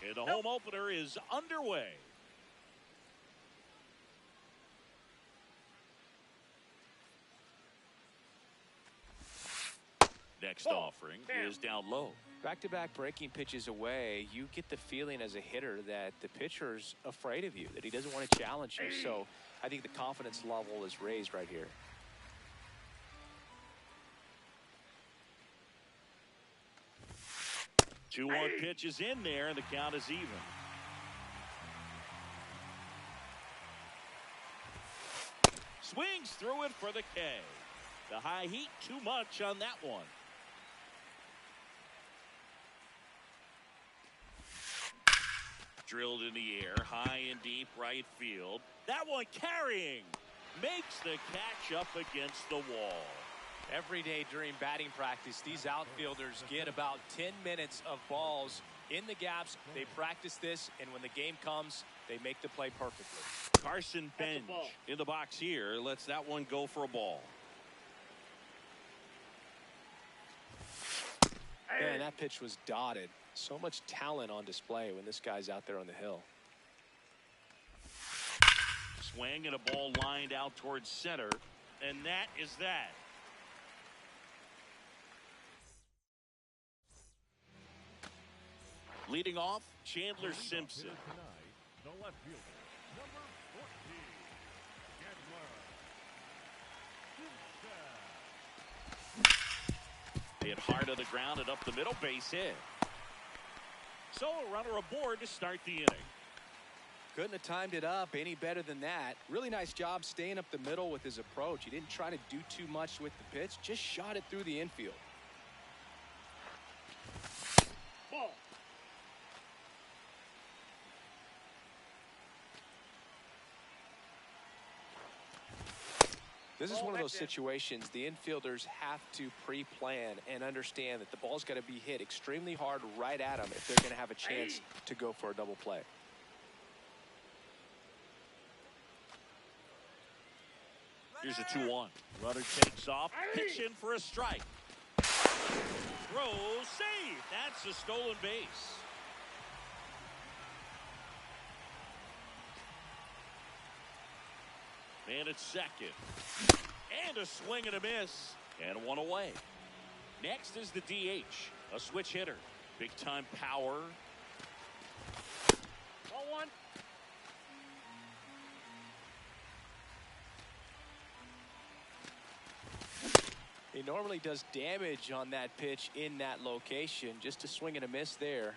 And the home opener is underway. Next offering is down low. Back-to-back breaking pitches away, you get the feeling as a hitter that the pitcher's afraid of you, that he doesn't want to challenge you. So I think the confidence level is raised right here. Two 2-1 pitch is in there, and the count is even. Swings through it for the K. The high heat, too much on that one. Drilled in the air, high and deep right field. That one carrying. Makes the catch up against the wall. Every day during batting practice, these outfielders get about 10 minutes of balls in the gaps. They practice this, and when the game comes, they make the play perfectly. Carson Bench in the box here. Lets that one go for a ball. Man, that pitch was dotted. So much talent on display when this guy's out there on the hill. Swing and a ball lined out towards center, and that is that. Leading off, Chandler Simpson. The left fielder, number 14, Hit hard on the ground and up the middle, base hit. So a runner aboard to start the inning. Couldn't have timed it up any better than that. Really nice job staying up the middle with his approach. He didn't try to do too much with the pitch, just shot it through the infield. Ball. This is one of those situations the infielders have to pre-plan and understand that the ball's got to be hit extremely hard right at them if they're going to have a chance to go for a double play. Here's a 2-1. Runner takes off, pitch in for a strike. Throw, save. That's a stolen base. Man at second. And a swing and a miss. And one away. Next is the DH. A switch hitter. Big time power. Ball one. He normally does damage on that pitch in that location. Just a swing and a miss there.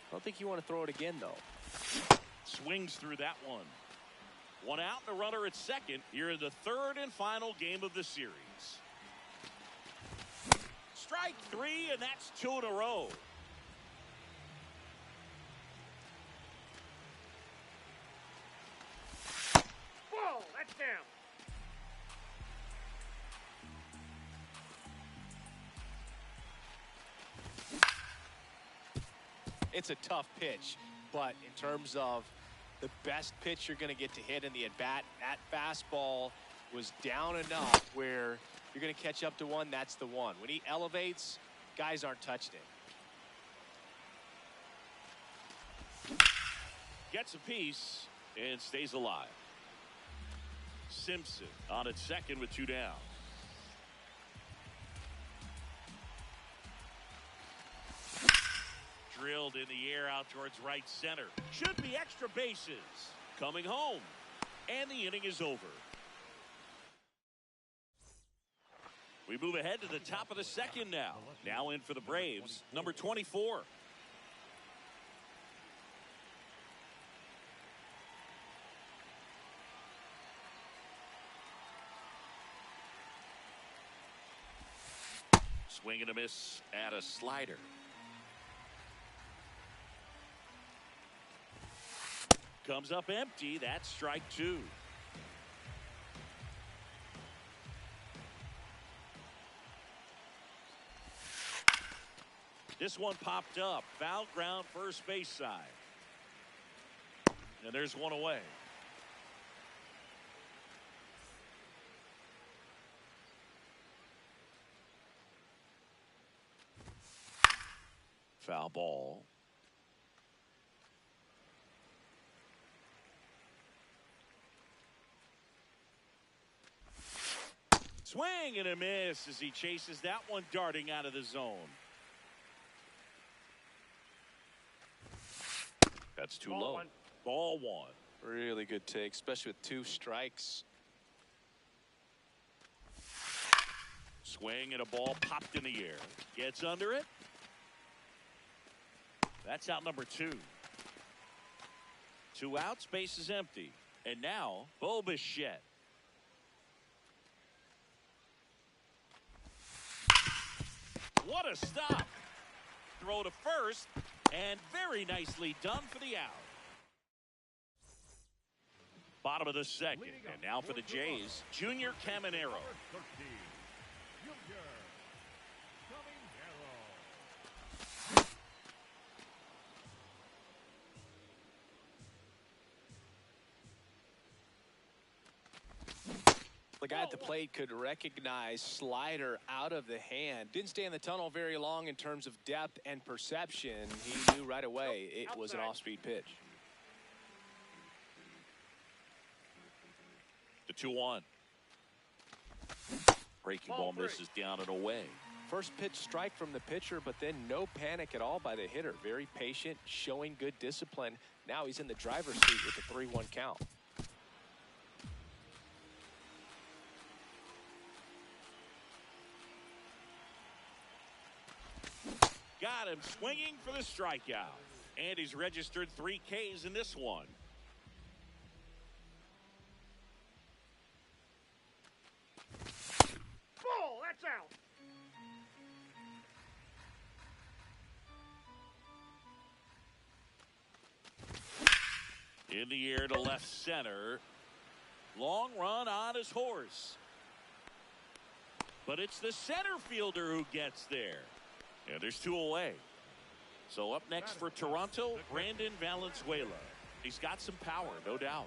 I don't think you want to throw it again, though. Swings through that one. One out and a runner at second here in the third and final game of the series. Strike three, and that's two in a row. Ball. That's down. It's a tough pitch, but in terms of the best pitch you're going to get to hit in the at-bat, that fastball was down enough where you're going to catch up to one. That's the one. When he elevates, guys aren't touching it. Gets a piece and stays alive. Simpson on at second with two down. Drilled in the air out towards right center. Should be extra bases. Coming home. And the inning is over. We move ahead to the top of the second now. Now in for the Braves, number 24. Swing and a miss at a slider. Comes up empty. That's strike two. This one popped up. Foul ground first base side. And there's one away. Foul ball. Swing and a miss as he chases that one darting out of the zone. That's too low. Ball one. Really good take, especially with 2 strikes. Swing and a ball popped in the air. Gets under it. That's out number 2. 2 outs, base is empty. And now, Bo Bichette. What a stop. Throw to first, and very nicely done for the out. Bottom of the second, and now for the Jays, Junior Caminero. The guy at the plate could recognize slider out of the hand. Didn't stay in the tunnel very long in terms of depth and perception. He knew right away it was an off-speed pitch. The 2-1. Breaking ball misses down and away. First pitch strike from the pitcher, but then no panic at all by the hitter. Very patient, showing good discipline. Now he's in the driver's seat with the 3-1 count. Got him swinging for the strikeout. And he's registered 3 Ks in this one. Ball, that's out. In the air to left center. Long run on his horse. But it's the center fielder who gets there. And there's 2 away. So up next for Toronto, Brandon Valenzuela. He's got some power, no doubt.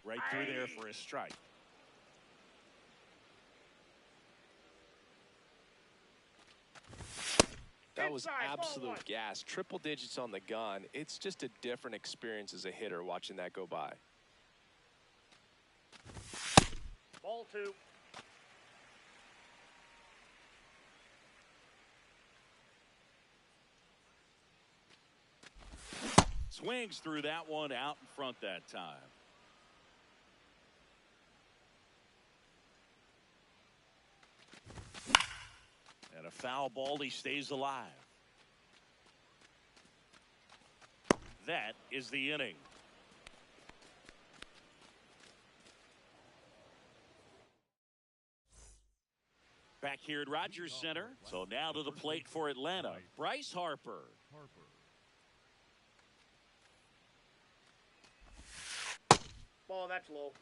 Right through there for a strike. That was absolute gas. Triple digits on the gun. It's just a different experience as a hitter watching that go by. Ball 2. Swings through that one out in front that time. And a foul ball, he stays alive. That is the inning. Back here at Rogers Center. So now to the plate for Atlanta, Bryce Harper. Ball, that's low.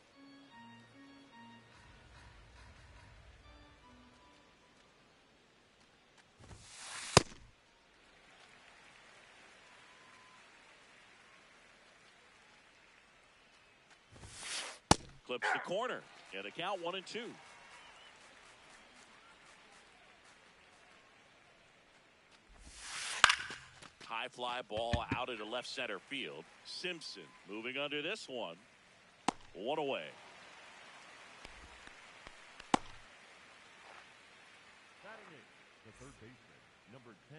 Clips the corner. And a count 1-2. High fly ball out into left center field. Simpson moving under this one. 1 away. Batting it, the third baseman, number 10.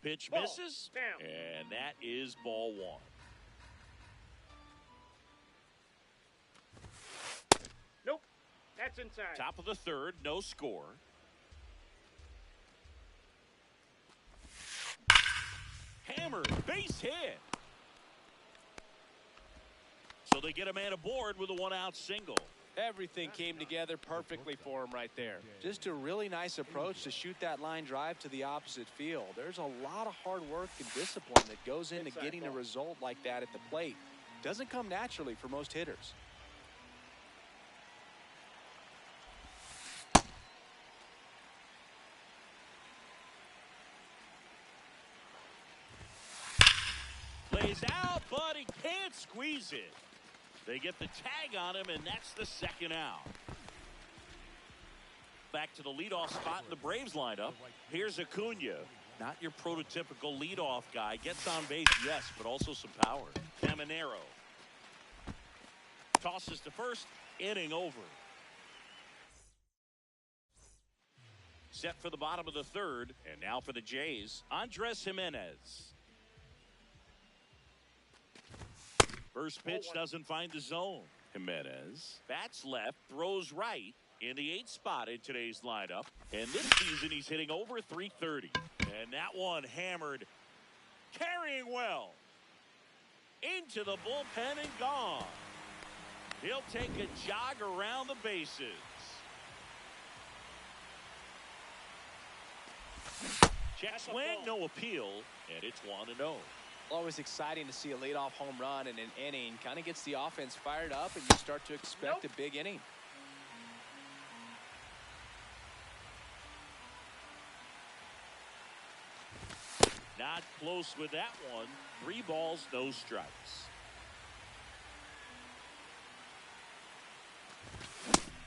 Pitch Ball. misses. Down. And that is ball 1. Nope. That's inside. Top of the third, no score. Hammered, base hit. So they get a man aboard with a 1-out single. Everything came together perfectly for him right there. Just a really nice approach to shoot that line drive to the opposite field. There's a lot of hard work and discipline that goes into getting a result like that at the plate. Doesn't come naturally for most hitters. Plays out, but he can't squeeze it. They get the tag on him, and that's the 2nd out. Back to the leadoff spot in the Braves lineup. Here's Acuna. Not your prototypical leadoff guy. Gets on base, yes, but also some power. Caminero tosses to first. Inning over. Set for the bottom of the third. And now for the Jays, Andres Jimenez. First pitch doesn't find the zone. Jimenez bats left, throws right in the 8th spot in today's lineup. And this season he's hitting over .330. And that one hammered, carrying well into the bullpen and gone. He'll take a jog around the bases. Check swing, no appeal, and it's 1-0. Always exciting to see a leadoff home run in an inning. Kind of gets the offense fired up, and you start to expect a big inning. Not close with that one. 3 balls, no strikes.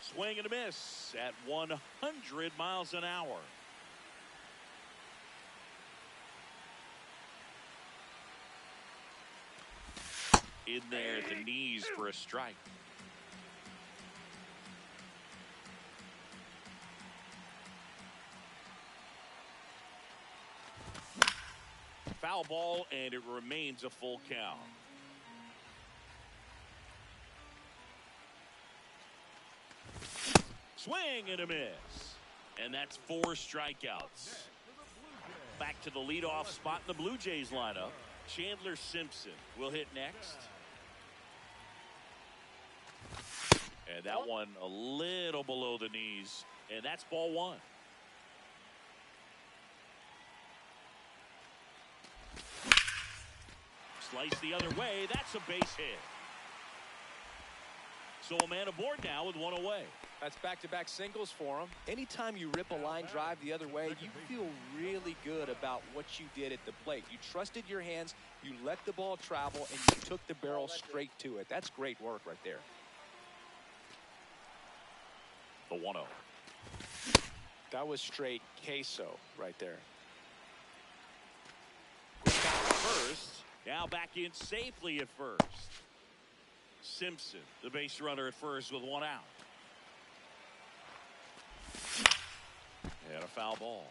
Swing and a miss at 100 miles an hour. In there at the knees for a strike. Foul ball, and it remains a full count. Swing and a miss. And that's 4 strikeouts. Back to the leadoff spot in the Blue Jays lineup. Chandler Simpson will hit next. And that one a little below the knees. And that's ball 1. Slice the other way. That's a base hit. So a man aboard now with 1 away. That's back-to-back singles for him. Anytime you rip a line drive the other way, you feel really good about what you did at the plate. You trusted your hands, you let the ball travel, and you took the barrel straight to it. That's great work right there. The 1-0. That was straight queso right there. First. Now back in safely at first. Simpson, the base runner at first with 1 out. And a foul ball.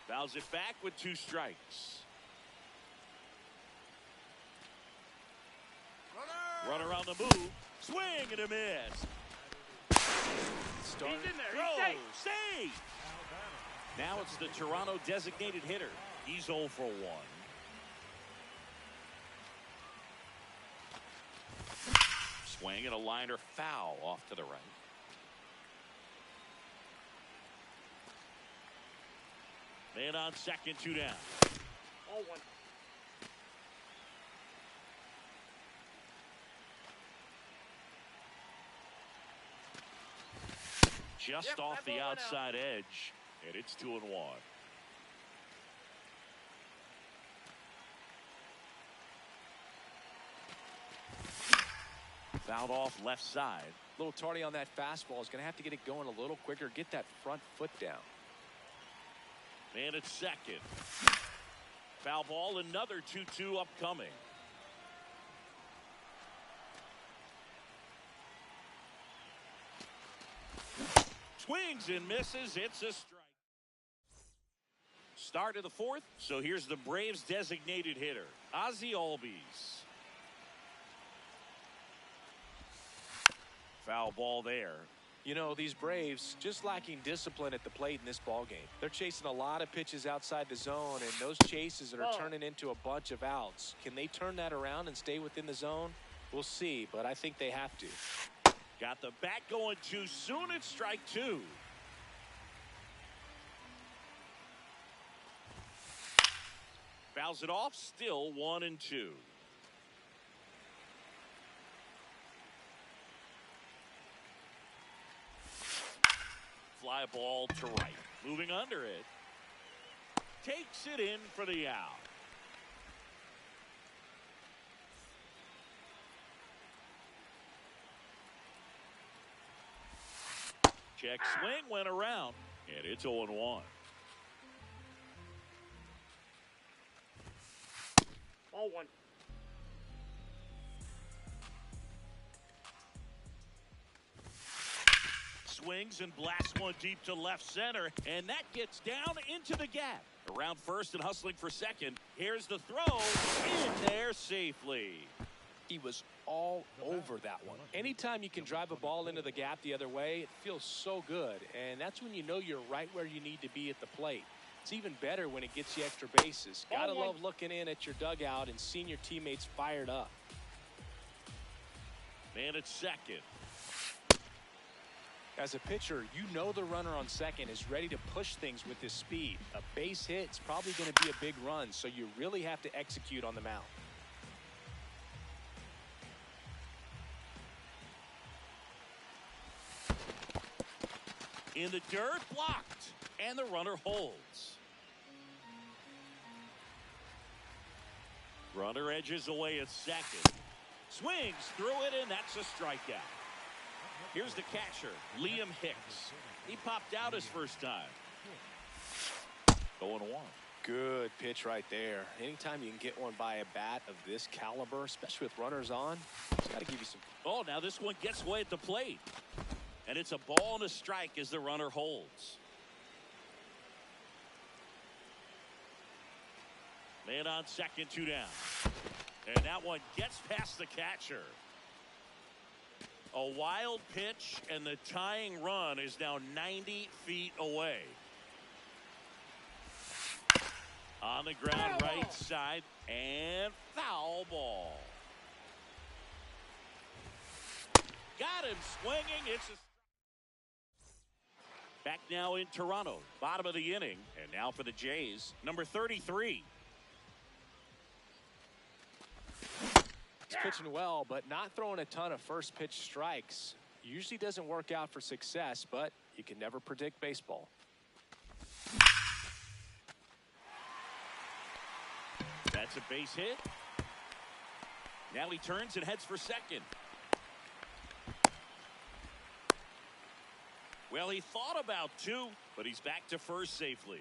Fouls it back with 2 strikes. Runner on the move. Swing and a miss. He's in there. He's safe. Now it's the Toronto designated hitter. He's 0 for 1. Swing and a liner foul off to the right. Man on second, 2 down. 0-1. Just off the outside edge, and it's 2-1. Fouled off left side. A little tardy on that fastball. Is going to have to get it going a little quicker. Get that front foot down. Man at second. Foul ball, another 2-2 upcoming. Swings and misses. It's a strike. Start of the 4th. So here's the Braves designated hitter, Ozzie Albies. Foul ball there. You know, these Braves just lacking discipline at the plate in this ball game. They're chasing a lot of pitches outside the zone, and those chases that are turning into a bunch of outs. Can they turn that around and stay within the zone? We'll see, but I think they have to. Got the bat going too soon. It's strike 2. Fouls it off. Still 1-2. Fly ball to right. Moving under it. Takes it in for the out. Check swing went around, and it's 0-1. 0-1. Swings and blasts one deep to left center, and that gets down into the gap. Around first and hustling for second. Here's the throw. In there safely. He was all over that one. Anytime you can drive a ball into the gap the other way, it feels so good. And that's when you know you're right where you need to be at the plate. It's even better when it gets you extra bases. Gotta love looking in at your dugout and seeing your teammates fired up. Man at second. As a pitcher, you know the runner on second is ready to push things with his speed. A base hit is probably going to be a big run, so you really have to execute on the mound. In the dirt, blocked, and the runner holds. Runner edges away at second. Swings through it, and that's a strikeout. Here's the catcher, Liam Hicks. He popped out his first time. 0-1. Good pitch right there. Anytime you can get one by a bat of this caliber, especially with runners on, it's got to give you some. Oh, now this one gets away at the plate. And it's a ball and a strike as the runner holds. Man on second, 2 down. And that one gets past the catcher. A wild pitch, and the tying run is now 90 feet away. On the ground, right side, and foul ball. Got him swinging. It's a... Back now in Toronto, bottom of the inning, and now for the Jays, number 33. He's pitching well, but not throwing a ton of first pitch strikes. Usually doesn't work out for success, but you can never predict baseball. That's a base hit. Now he turns and heads for second. Well, he thought about 2, but he's back to first safely.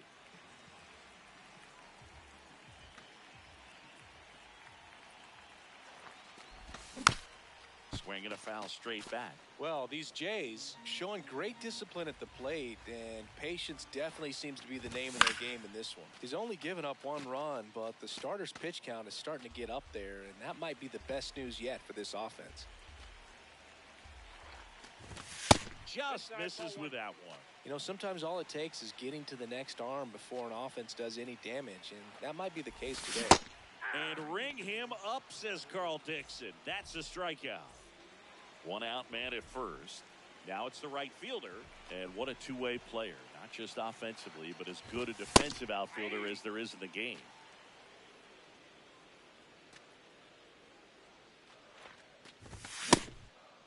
Swing and a foul straight back. Well, these Jays showing great discipline at the plate, and patience definitely seems to be the name of their game in this one. He's only given up 1 run, but the starter's pitch count is starting to get up there, and that might be the best news yet for this offense. Just misses with that one. You know, sometimes all it takes is getting to the next arm before an offense does any damage, and that might be the case today. And ring him up, says Carl Dixon. That's a strikeout. 1 out, man at first. Now it's the right fielder, and what a two-way player. Not just offensively, but as good a defensive outfielder as there is in the game.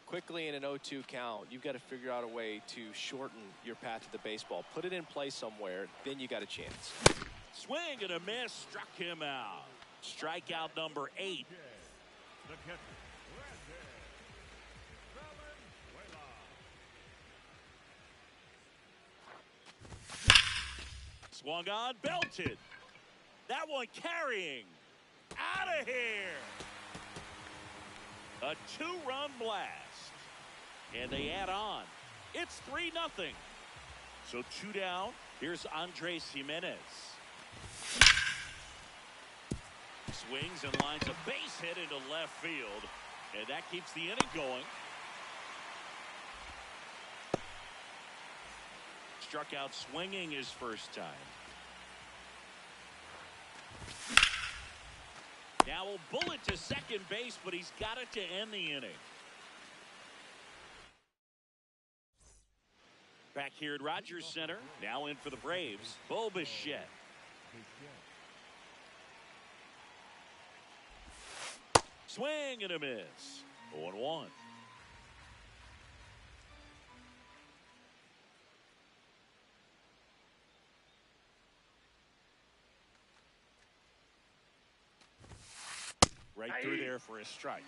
Quickly in an 0-2 count, you've got to figure out a way to shorten your path to the baseball. Put it in play somewhere, then you got a chance. Swing and a miss, struck him out. Strikeout number 8. The catcher, Swung on, belted. That one carrying. Out of here. A 2-run blast. And they add on. It's 3-0. So 2 down. Here's Andres Jimenez. Swings and lines a base hit into left field. And that keeps the inning going. Struck out swinging his first time. Now a bullet to second base, but he's got it to end the inning. Back here at Rogers Center, now in for the Braves, Bo Bichette. Swing and a miss. 0-1. Right through there for a strike.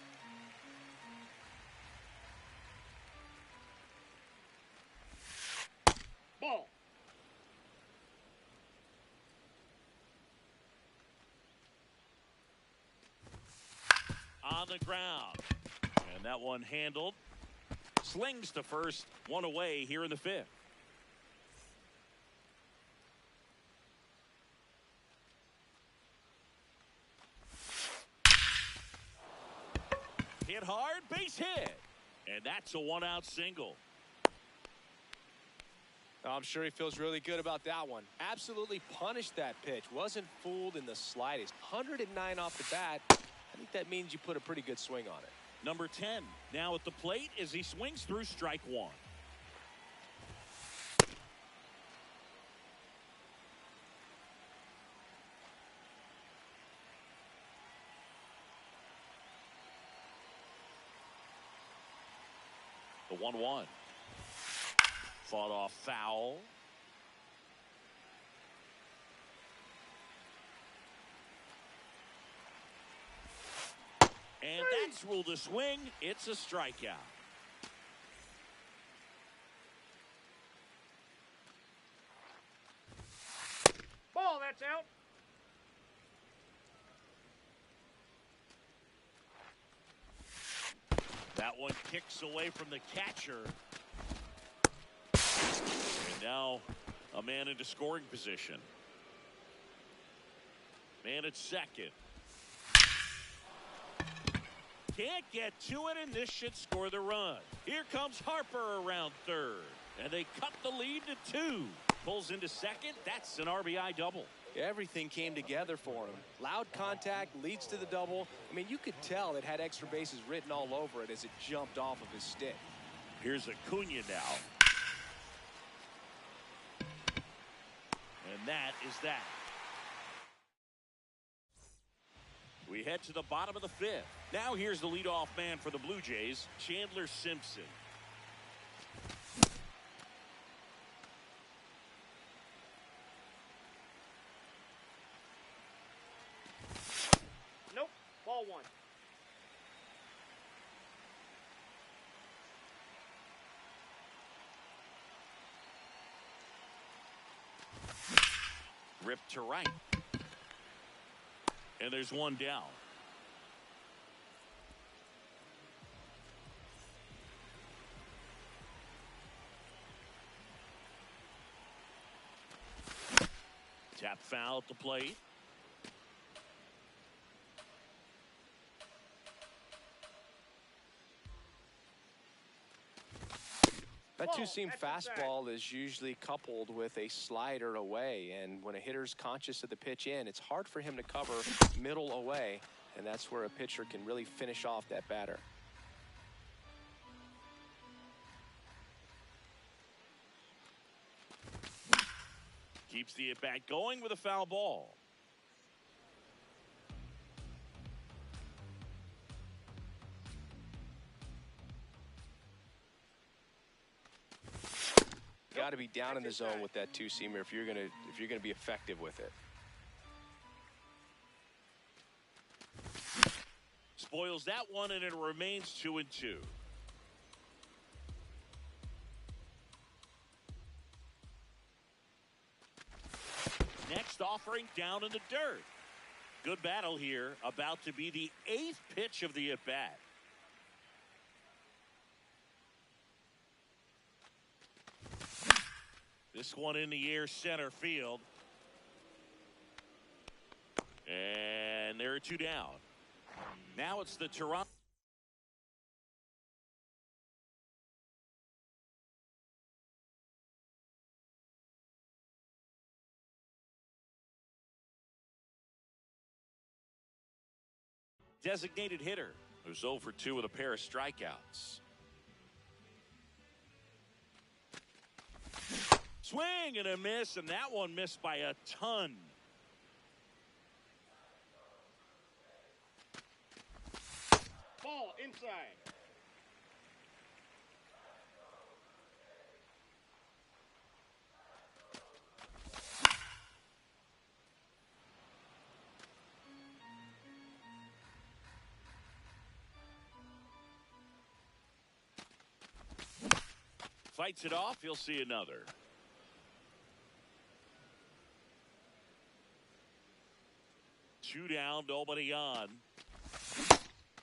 on the ground. And that one handled. Slings to first, one away here in the fifth. Hit hard, base hit. And that's a one-out single. I'm sure he feels really good about that one. Absolutely punished that pitch. Wasn't fooled in the slightest. 109 off the bat. I think that means you put a pretty good swing on it. Number 10 now at the plate as he swings through strike one. The 1-1. Fought off foul. And that's ruled a swing. It's a strikeout. Ball, that's out. That one kicks away from the catcher. And now a man into scoring position. Man at second. Can't get to it, and this should score the run. Here comes Harper around third. And they cut the lead to 2. Pulls into second. That's an RBI double. Everything came together for him. Loud contact leads to the double. I mean, you could tell it had extra bases written all over it as it jumped off of his stick. Here's Acuna now. And that is that. We head to the bottom of the fifth. Now here's the leadoff man for the Blue Jays, Chandler Simpson. Nope. Ball one. Ripped to right. And there's one down. Tap foul at the plate. That two-seam fastball is usually coupled with a slider away, and when a hitter's conscious of the pitch in, it's hard for him to cover middle away, and that's where a pitcher can really finish off that batter. Keeps the at-bat going with a foul ball. Got to be down in the zone with that two-seamer if you're gonna be effective with it. Spoils that one, and it remains 2-2. Next offering down in the dirt. Good battle here. About to be the 8th pitch of the at-bat. This one in the air, center field. And there are 2 down. Now it's the Toronto. Designated hitter who's 0 for 2 with a pair of strikeouts. Swing and a miss, and that one missed by a ton. Ball inside. Fights it off. He'll see another. Two down, nobody on.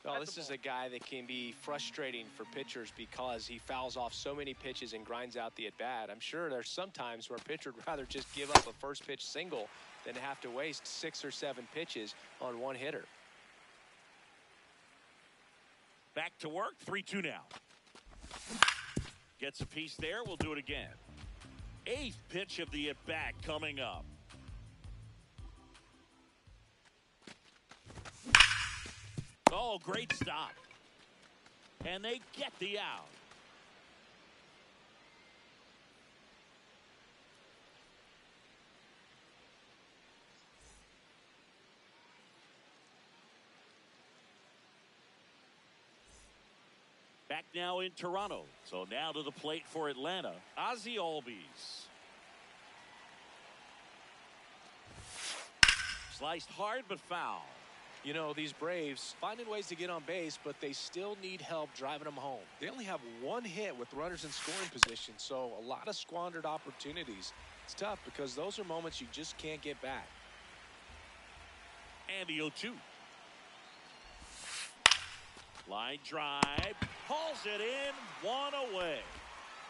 Well, That's this a is ball. a guy that can be frustrating for pitchers because he fouls off so many pitches and grinds out the at-bat. I'm sure there's some times where a pitcher would rather just give up a first pitch single than to have to waste 6 or 7 pitches on one hitter. Back to work, 3-2 now. Gets a piece there, we'll do it again. 8th pitch of the at-bat coming up. Oh, great stop. And they get the out. Back now in Toronto. So now to the plate for Atlanta, Ozzie Albies. Sliced hard but foul. You know, these Braves finding ways to get on base, but they still need help driving them home. They only have 1 hit with runners in scoring position, so a lot of squandered opportunities. It's tough because those are moments you just can't get back. And the 0-2. Line drive. Hauls it in. 1 away.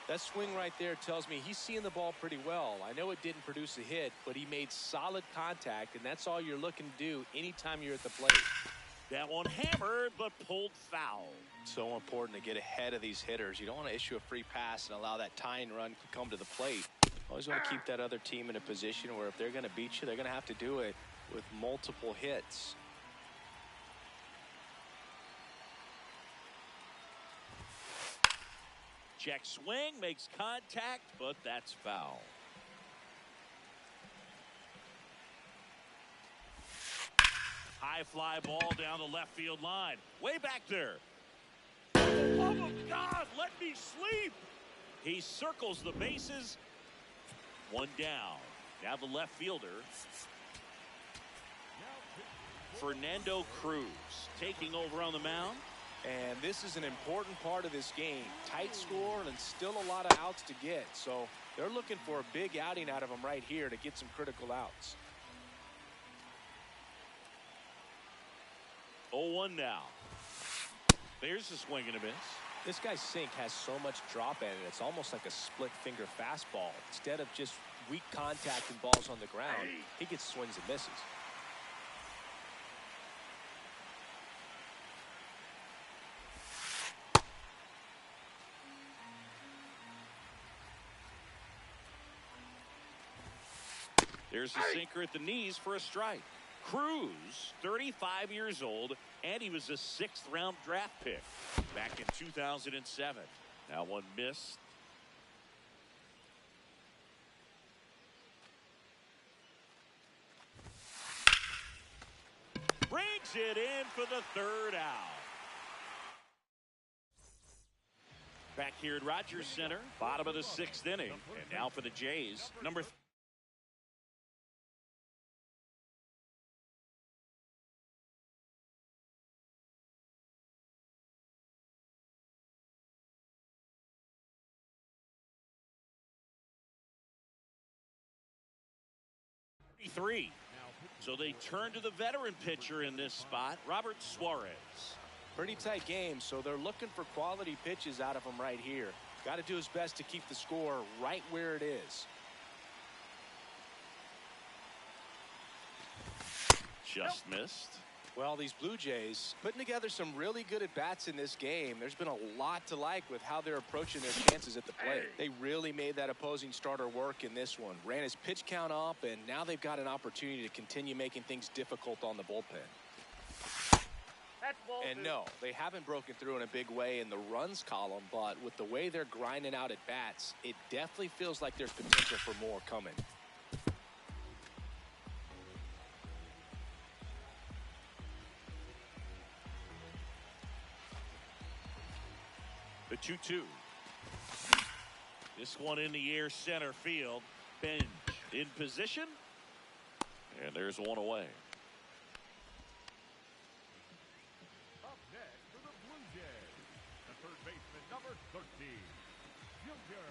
That swing right there tells me he's seeing the ball pretty well. I know it didn't produce a hit, but he made solid contact, and that's all you're looking to do anytime you're at the plate. That one hammered, but pulled foul. So important to get ahead of these hitters. You don't want to issue a free pass and allow that tying run to come to the plate. Always want to keep that other team in a position where if they're going to beat you, they're going to have to do it with multiple hits. Check swing, makes contact, but that's foul. High fly ball down the left field line. Way back there. Oh, God, let me sleep. He circles the bases. 1 down. Now the left fielder, Fernando Cruz, taking over on the mound. And this is an important part of this game. Tight score and still a lot of outs to get. So they're looking for a big outing out of them right here to get some critical outs. 0-1 now. There's a swing and a miss. This guy's sink has so much drop in it. It's almost like a split finger fastball. Instead of just weak contact and balls on the ground, he gets swings and misses. There's a sinker at the knees for a strike. Cruz, 35 years old, and he was a 6th-round draft pick back in 2007. Now one missed. Brings it in for the 3rd out. Back here at Rogers Center, bottom of the 6th inning. And now for the Jays, number 3. So they turn to the veteran pitcher in this spot, Robert Suarez. Pretty tight game, so they're looking for quality pitches out of him right here. Got to do his best to keep the score right where it is. Just missed. Well, these Blue Jays putting together some really good at-bats in this game. There's been a lot to like with how they're approaching their chances at the plate. They really made that opposing starter work in this one. Ran his pitch count up, and now they've got an opportunity to continue making things difficult on the bullpen. That's ball And 2. no, they haven't broken through in a big way in the runs column, but with the way they're grinding out at bats, it definitely feels like there's potential for more coming. The 2-2. This one in the air, center field. Bench in position. And there's one away. Up next for the Blue Jays, the third baseman, number 13, Junior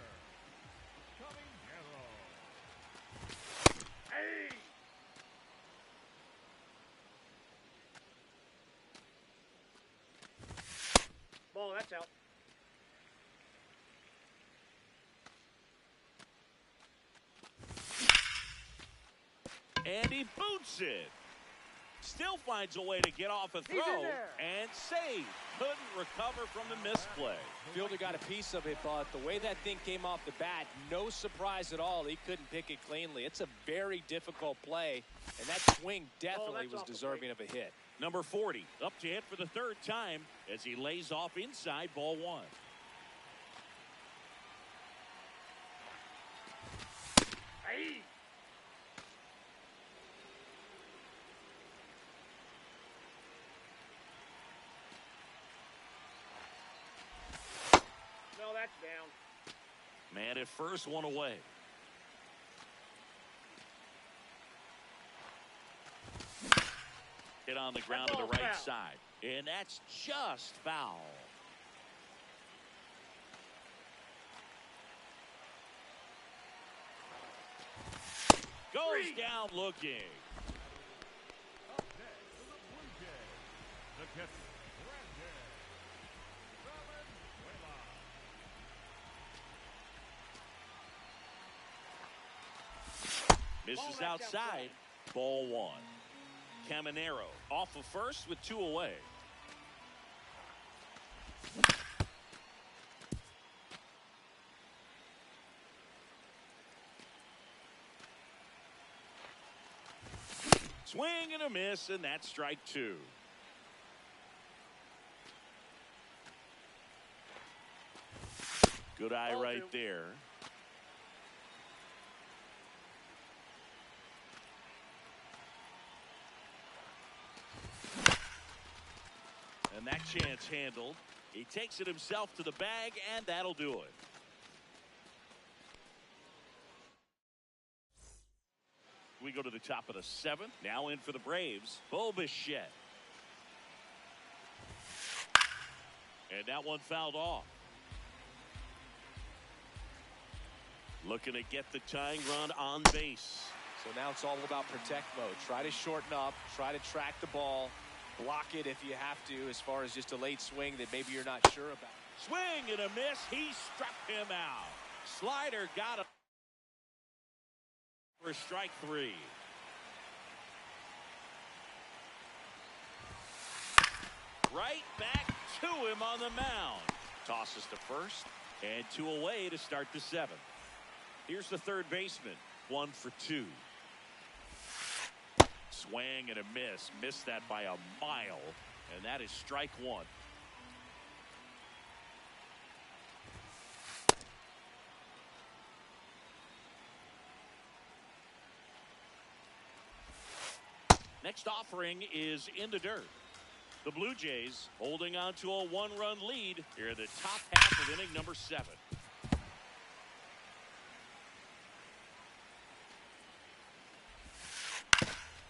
Caminero. Hey! ball. That's out. And he boots it. Still finds a way to get off a throw and save. Couldn't recover from the misplay. Fielder got a piece of it, but the way that thing came off the bat, no surprise at all. He couldn't pick it cleanly. It's a very difficult play, and that swing definitely was deserving of a hit. Number 40 up to hit for the third time as he lays off inside ball one. Hey. No, that's down. Man at first, one away. Hit on the ground to the right side. And that's just foul. Goes down looking. Up next to the Blue Jays, the catcher, Brandon Valenzuela. Misses outside. Ball one. Caminero off of first with two away. Swing and a miss, and that's strike two. Good eye right there. And that chance handled. He takes it himself to the bag, and that'll do it. We go to the top of the seventh. Now in for the Braves, Bo Bichette. And that one fouled off. Looking to get the tying run on base. So now it's all about protect mode. Try to shorten up, try to track the ball, block it if you have to, as far as just a late swing that maybe you're not sure about. Swing and a miss. He struck him out. Slider got him for strike three. Right back to him on the mound. Tosses to first, and two away to start the seventh. Here's the third baseman. 1 for 2. Swing and a miss. Missed that by a mile. And that is strike one. Next offering is in the dirt. The Blue Jays holding on to a one-run lead here in the top half of inning number 7.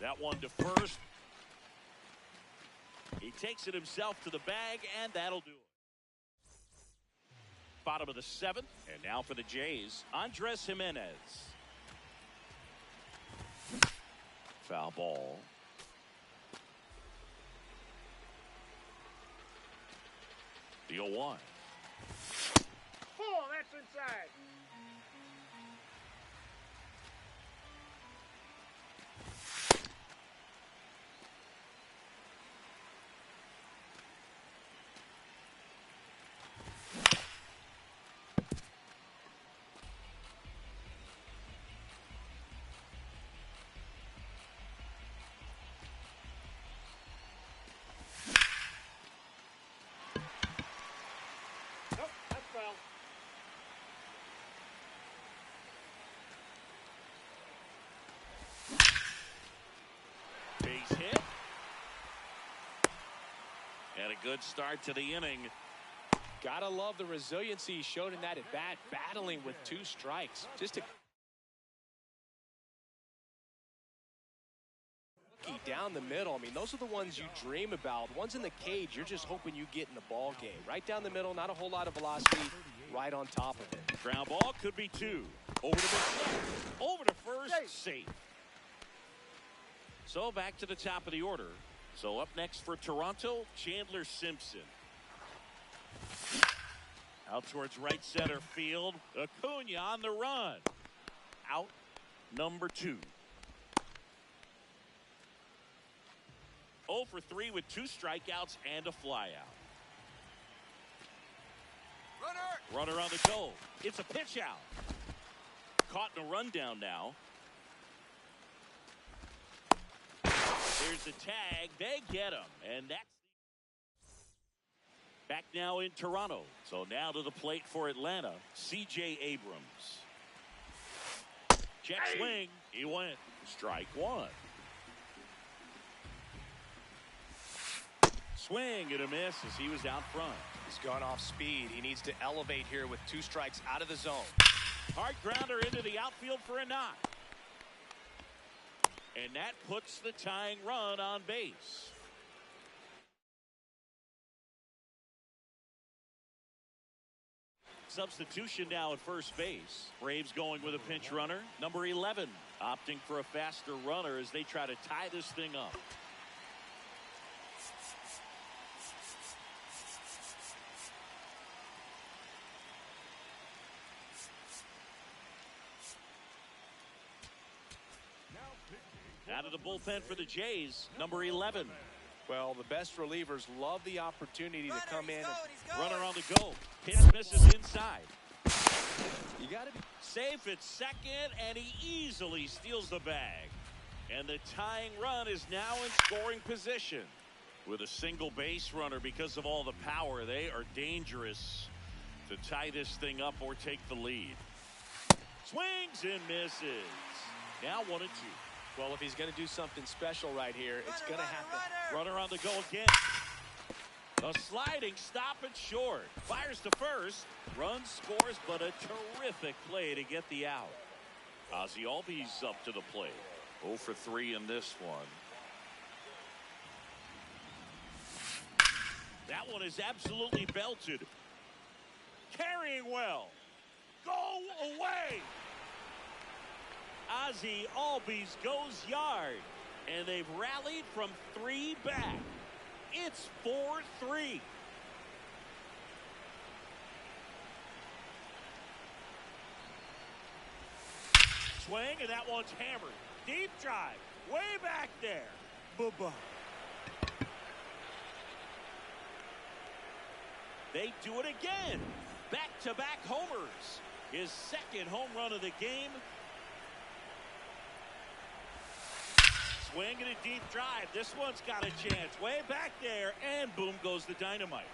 That one to first. He takes it himself to the bag, and that'll do it. Bottom of the 7th, and now for the Jays, Andres Jimenez. Foul ball. The 0-1. Oh, that's inside. Nope, that's foul. Base hit. And a good start to the inning. Gotta love the resiliency he showed in that at bat, battling with 2 strikes. Just a down the middle. I mean, those are the ones you dream about. The ones in the cage, you're just hoping you get in the ball game. Right down the middle, not a whole lot of velocity, right on top of it. Ground ball could be 2. Over to the over to first, safe. So back to the top of the order. So up next for Toronto, Chandler Simpson. Out towards right center field. Acuna on the run. Out number 2. 0 for 3 with 2 strikeouts and a flyout. Runner on the go. It's a pitch out. Caught in a rundown now. Here's the tag. They get him. And that's back now in Toronto. So now to the plate for Atlanta, C.J. Abrams. Check swing. He went. Strike 1. Swing and a miss as he was out front. He's gone off speed. He needs to elevate here with 2 strikes out of the zone. Hard grounder into the outfield for a knock. And that puts the tying run on base. Substitution now at first base. Braves going with a pinch runner. Number 11 opting for a faster runner as they try to tie this thing up. Out of the bullpen for the Jays, number 11. Well, the best relievers love the opportunity to come in. Runner on the go. Pitch misses inside. You got to be safe at second, and he easily steals the bag. And the tying run is now in scoring position. With a single base runner because of all the power, they are dangerous to tie this thing up or take the lead. Swings and misses. Now 1-2. Well, if he's going to do something special right here, it's going to happen. Runner on the go again. A sliding stop and short. Fires to first. Run scores, but a terrific play to get the out. Ozzie Albies up to the plate. 0 for 3 in this one. That one is absolutely belted. Carrying well. Go away. Ozzie Albies goes yard, and they've rallied from 3 back. It's 4-3. Swing, and that one's hammered. Deep drive, way back there. Bye-bye. They do it again. Back-to-back homers. His second home run of the game. Swing and a deep drive. This one's got a chance. Way back there, and boom goes the dynamite.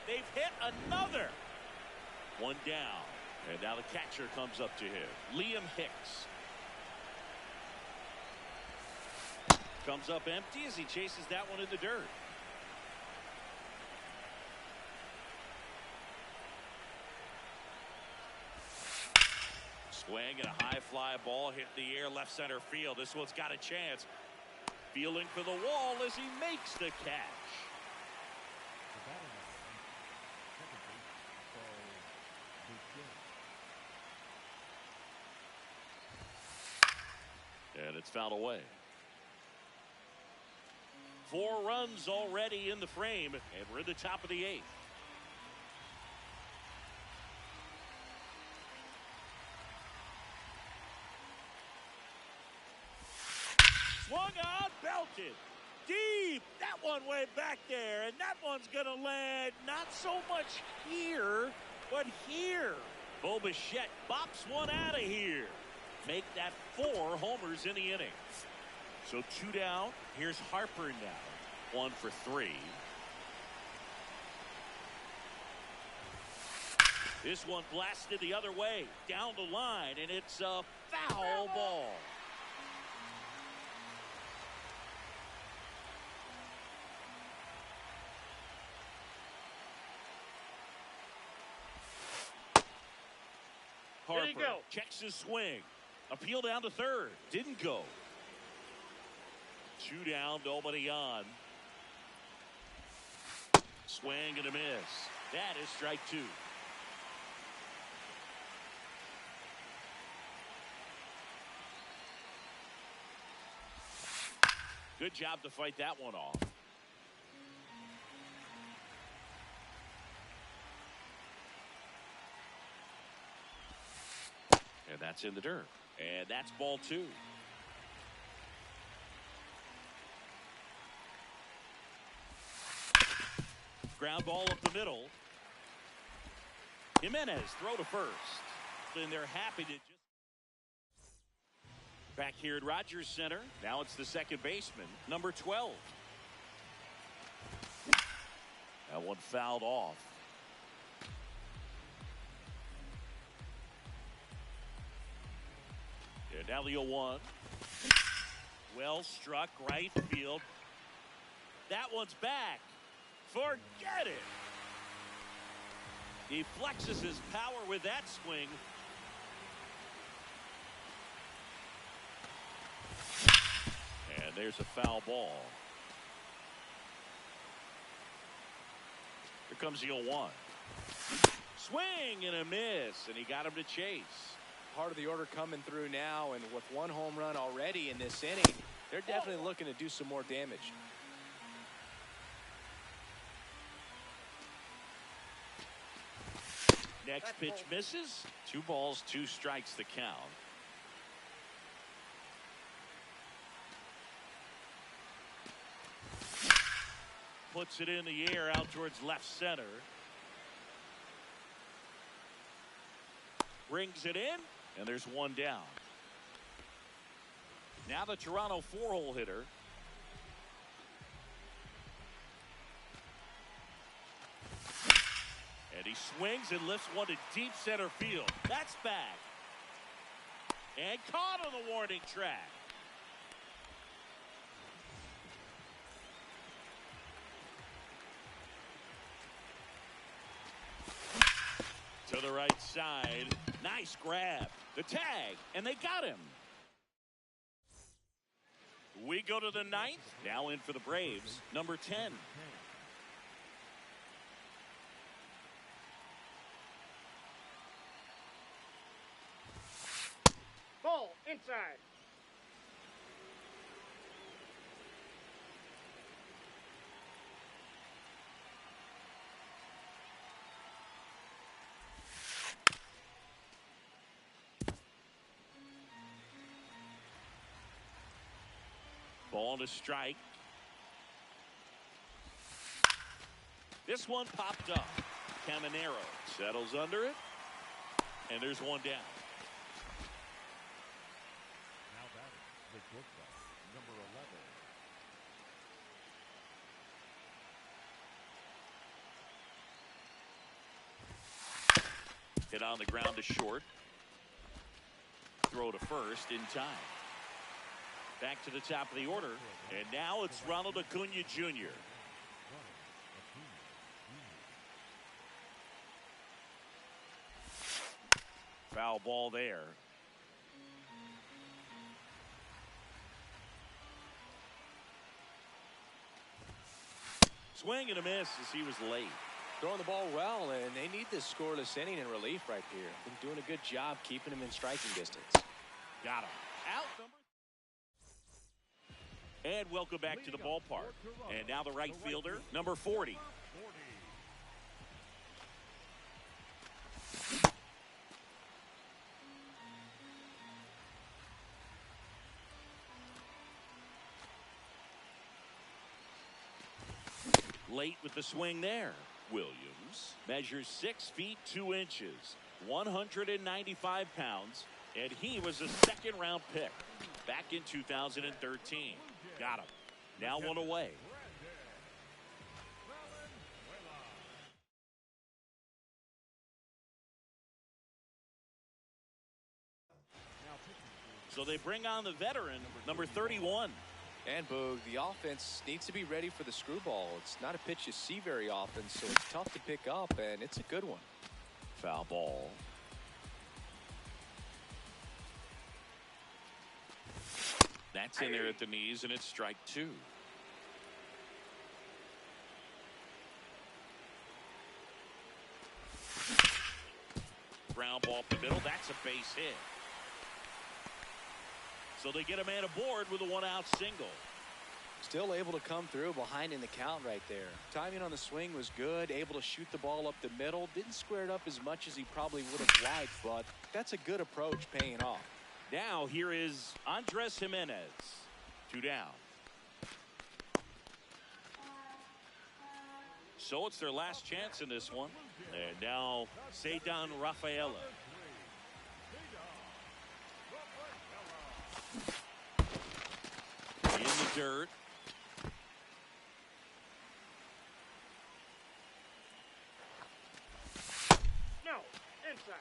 They've hit another. One down. And now the catcher comes up to him. Liam Hicks. Comes up empty as he chases that one in the dirt. Swing and a high fly ball hit the air left center field. This one's got a chance. Feeling for the wall as he makes the catch. And it's fouled away. 4 runs already in the frame, and we're in the top of the 8th. Swung on, belted. Deep. That one way back there. And that one's going to land not so much here, but here. Bo Bichette bops one out of here. Make that 4 homers in the inning. So 2 down. Here's Harper now. 1 for 3. This one blasted the other way. Down the line, and it's a foul ball. Harper checks his swing. Appeal down to third. Didn't go. 2 down, nobody on. Swing and a miss. That is strike 2. Good job to fight that one off. That's in the dirt. And that's ball 2. Ground ball up the middle. Jimenez throw to first. And they're happy to just. Back here at Rogers Center. Now it's the second baseman, number 12. That one fouled off. And now the 0-1. Well struck right field. That one's back. Forget it. He flexes his power with that swing. And there's a foul ball. Here comes the 0-1. Swing and a miss, and he got him to chase. Part of the order coming through now, and with one home run already in this inning, they're definitely looking to do some more damage. Next pitch misses. 2 balls, 2 strikes the count. Puts it in the air out towards left center. Brings it in, and there's 1 down. Now the Toronto 4-hole hitter. And he swings and lifts one to deep center field. That's back. And caught on the warning track. To the right side. Nice grab. The tag. And they got him. We go to the 9th. Now in for the Braves. Number 10. Ball inside. Ball to strike. This one popped up. Caminero settles under it. And there's 1 down. Now batting, the shortstop, number 11. Hit on the ground to short. Throw to first in time. Back to the top of the order. And now it's Ronald Acuna Jr. Foul ball there. Swing and a miss as he was late. Throwing the ball well, and they need this scoreless inning in relief right here. Been doing a good job keeping him in striking distance. Got him. Out number. And welcome back to the ballpark. And now the right fielder, number 40. Late with the swing there. Williams measures 6 feet 2 inches, 195 pounds, and he was a second-round pick back in 2013. Got him. Now 1 away. So they bring on the veteran, number 31. And Boog, the offense needs to be ready for the screwball. It's not a pitch you see very often, so it's tough to pick up, and it's a good one. Foul ball. That's in there at the knees, and it's strike 2. Ground ball up the middle. That's a base hit. So they get a man aboard with a 1-out single. Still able to come through behind in the count right there. Timing on the swing was good. Able to shoot the ball up the middle. Didn't square it up as much as he probably would have liked, but that's a good approach paying off. Now here is Andres Jimenez. 2 down. So it's their last chance in this one. And now Cedar Rafaela. In the dirt. No, inside.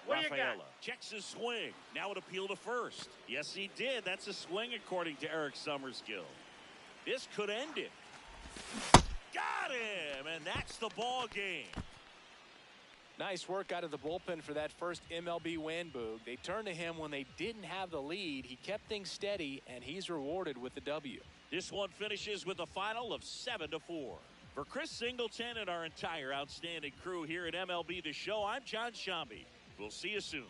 What do you got? Rafaela checks his swing. Now it appeal to first. Yes, he did. That's a swing according to Eric Summerskill. This could end it. Got him, and that's the ball game. Nice work out of the bullpen for that first MLB win, Boog. They turned to him when they didn't have the lead. He kept things steady, and he's rewarded with the W. This one finishes with a final of 7-4. For Chris Singleton and our entire outstanding crew here at MLB The Show, I'm John Shambi. We'll see you soon.